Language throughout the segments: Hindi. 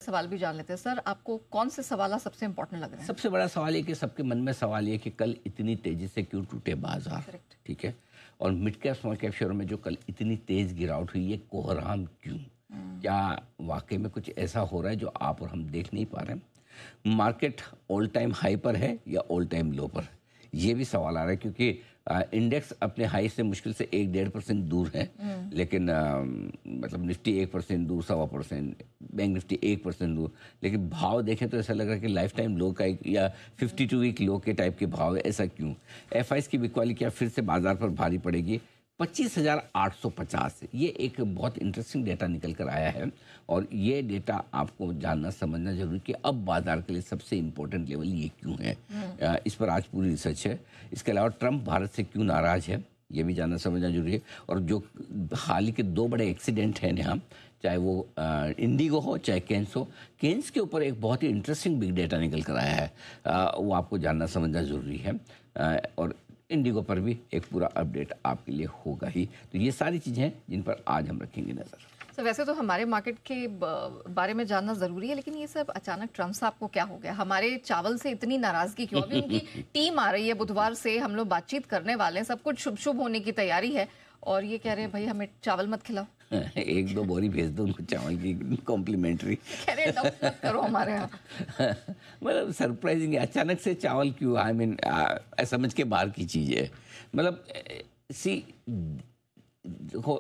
सवाल भी जान लेते हैं सर, आपको कौन से सवाल सबसे इम्पोर्टेंट लग रहे हैं? सबसे बड़ा सवाल ये कि सबके मन में सवाल ये कि कल इतनी तेजी से क्यों टूटे बाजार। करेक्ट। ठीक है, और मिड कैप स्मॉल कैप शेयरों में जो कल इतनी तेज गिरावट हुई, ये कोहराम क्यों? क्या वाकई में कुछ ऐसा हो रहा है जो आप और हम देख नहीं पा रहे हैं? मार्केट ऑल टाइम हाई पर है या ऑल टाइम लो पर, ये भी सवाल आ रहा है, क्योंकि इंडेक्स अपने हाई से मुश्किल से 1-1.5% दूर है, लेकिन मतलब निफ्टी 1% दूर, 1.25%, बैंक निफ्टी 1% दूर, लेकिन भाव देखें तो ऐसा लग रहा है कि लाइफ टाइम लो का या 52 वीक लो के टाइप के भाव है। ऐसा क्यों? एफआईएस की बिकवाली क्या फिर से बाजार पर भारी पड़ेगी? 25,850, ये एक बहुत इंटरेस्टिंग डेटा निकल कर आया है, और ये डेटा आपको जानना समझना जरूरी कि अब बाजार के लिए सबसे इम्पोर्टेंट लेवल ये क्यों है। इस पर आज पूरी रिसर्च है। इसके अलावा ट्रंप भारत से क्यों नाराज है, ये भी जानना समझना जरूरी है। और जो हाल ही के 2 बड़े एक्सीडेंट हैं यहाँ, चाहे वो इंडिगो हो चाहे केन्स हो, केन्स के ऊपर एक बहुत ही इंटरेस्टिंग बिग डेटा निकल कर आया है, वो आपको जानना समझना ज़रूरी है। और इंडिगो पर भी एक पूरा अपडेट आपके लिए होगा ही। तो ये सारी चीज़ें हैं जिन पर आज हम रखेंगे नज़र। सर वैसे तो हमारे मार्केट के बारे में जानना ज़रूरी है, लेकिन ये सब अचानक ट्रम्प साहब को क्या हो गया? हमारे चावल से इतनी नाराज़गी क्यों? अभी उनकी टीम आ रही है, बुधवार से हम लोग बातचीत करने वाले हैं, सब कुछ शुभ शुभ होने की तैयारी है, और ये कह रहे हैं भाई हमें चावल मत खिलाओ। 1-2 बोरी भेज दो उनको चावल की कॉम्प्लीमेंट्री। कह रहे डंप मत करो हमारे यहाँ। मतलब सरप्राइजिंग, अचानक से चावल क्यों? आई मीन समझ के बाहर की चीज़ है। मतलब सी, देखो,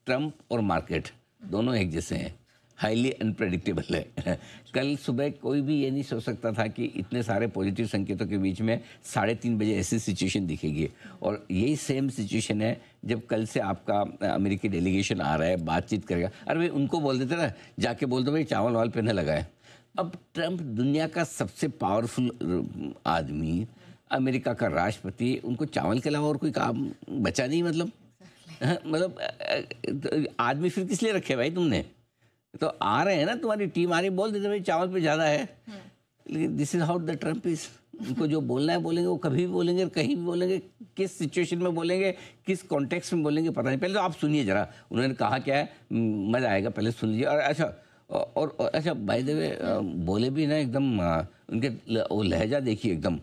ट्रम्प और मार्केट दोनों एक जैसे हैं, हाईली अनप्रेडिक्टेबल है। कल सुबह कोई भी ये नहीं सोच सकता था कि इतने सारे पॉजिटिव संकेतों के बीच में 3:30 बजे ऐसी सिचुएशन दिखेगी। और यही सेम सिचुएशन है जब कल से आपका अमेरिकी डेलीगेशन आ रहा है, बातचीत करेगा। अरे भाई उनको बोल देते ना, जाके बोल दो भाई चावल वाल पे न लगाए। अब ट्रम्प दुनिया का सबसे पावरफुल आदमी, अमेरिका का राष्ट्रपति, उनको चावल के अलावा और कोई काम बचा नहीं। मतलब आदमी फिर किस लिए रखे भाई तुमने? तो आ रहे हैं ना, तुम्हारी टीम आ रही, बोल देते भाई चावल पे ज़्यादा है। लेकिन this is how the Trump is. उनको जो बोलना है बोलेंगे, वो कभी भी बोलेंगे, कहीं भी बोलेंगे, किस सिचुएशन में बोलेंगे, किस कॉन्टेक्स्ट में बोलेंगे, पता नहीं। पहले तो आप सुनिए जरा, उन्होंने कहा क्या है, मज़ा आएगा, पहले सुन लीजिए। और अच्छा, और अच्छा, बाय द वे, बोले भी ना एकदम, उनके वो लहजा देखिए, एकदम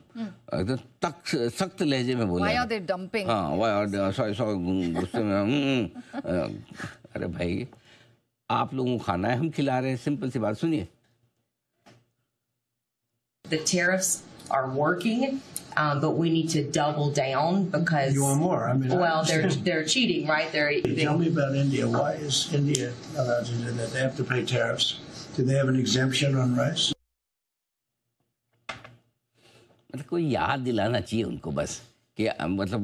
सख्त लहजे में बोले। Why are they dumping? हाँ, गुस्से में। अरे भाई, आप लोगों को खाना है, हम खिला रहे हैं, सिंपल सी बात। सुनिए। The tariffs are working, but we need to double down because you want more. I mean, well, they're cheating, right? Tell me about India. Why is India allowed to do that? They have to pay tariffs. Do they have an exemption on rice? मतलब कोई याद दिलाना चाहिए उनको बस कि मतलब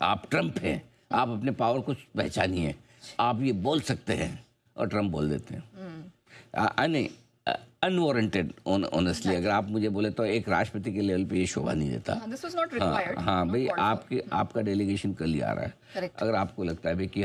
आप ट्रम्प हैं, आप अपने पावर को पहचानिए, आप ये बोल सकते हैं, और ट्रम्प बोल देते हैं। नहीं, अनवारंटेड ऑनेस्टली अगर आप मुझे बोले तो एक राष्ट्रपति के लेवल पे ये शोभा नहीं देता। हाँ भाई, आपका डेलीगेशन कल ही आ रहा है। Correct. अगर आपको लगता है भाई कि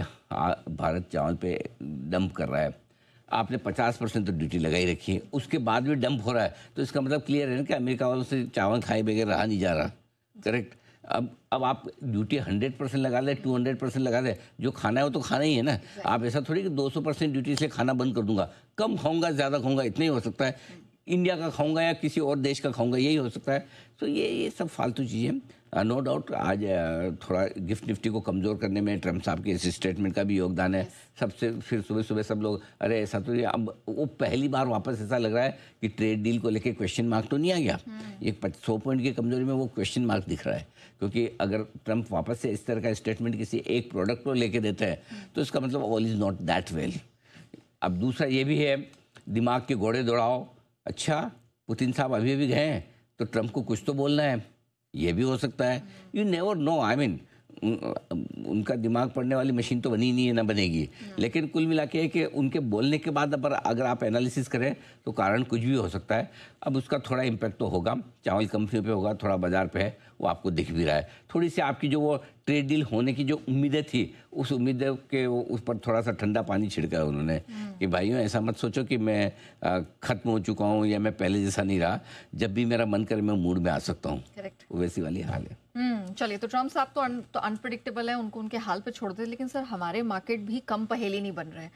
भारत चावल पे डंप कर रहा है, आपने 50% तो ड्यूटी लगाई रखी है, उसके बाद भी डंप हो रहा है, तो इसका मतलब क्लियर है ना कि अमेरिका वालों से चावल खाए बगैर रहा नहीं जा रहा। करेक्ट। अब आप ड्यूटी 100% लगा दे, 200% लगा दे, जो खाना है वो तो खाना ही है ना। आप ऐसा थोड़ी कि 200% ड्यूटी से खाना बंद कर दूंगा, कम खाऊंगा ज़्यादा खाऊंगा, इतना ही हो सकता है। इंडिया का खाऊंगा या किसी और देश का खाऊंगा, यही हो सकता है। तो ये सब फालतू चीज़ें। नो डाउट आज थोड़ा गिफ्ट निफ्टी को कमज़ोर करने में ट्रम्प साहब के इस स्टेटमेंट का भी योगदान है। सबसे फिर सुबह सुबह सब लोग, अरे ऐसा तो ये, अब वो पहली बार वापस ऐसा लग रहा है कि ट्रेड डील को लेके क्वेश्चन मार्क तो नहीं आ गया। एक 100 पॉइंट की कमजोरी में वो क्वेश्चन मार्क दिख रहा है, क्योंकि अगर ट्रम्प वापस से इस तरह का स्टेटमेंट किसी एक प्रोडक्ट को लेके देते हैं तो इसका मतलब all is not that well. अब दूसरा ये भी है, दिमाग के घोड़े दौड़ाओ। अच्छा, पुतिन साहब अभी अभी गए हैं तो ट्रम्प को कुछ तो बोलना है, ये भी हो सकता है। You never know. I mean उनका दिमाग पढ़ने वाली मशीन तो बनी नहीं है, ना बनेगी। लेकिन कुल मिला के कि उनके बोलने के बाद अगर आप एनालिसिस करें तो कारण कुछ भी हो सकता है। अब उसका थोड़ा इम्पैक्ट तो होगा, चावल कंपनियों पे होगा, थोड़ा बाजार पे है, वो आपको दिख भी रहा है। थोड़ी सी आपकी जो वो ट्रेड डील होने की जो उम्मीदें थी, उस उम्मीद के उस पर थोड़ा सा ठंडा पानी छिड़का है उन्होंने कि भाइयों ऐसा मत सोचो कि मैं ख़त्म हो चुका हूँ या मैं पहले जैसा नहीं रहा। जब भी मेरा मन करे मैं मूड में आ सकता हूँ। वैसी वाली हाल है। चलिए, तो ट्रम्प साहब तो अनप्रेडिक्टेबल है, उनको उनके हाल पे छोड़ दे। लेकिन सर हमारे मार्केट भी कम पहेली नहीं बन रहे हैं।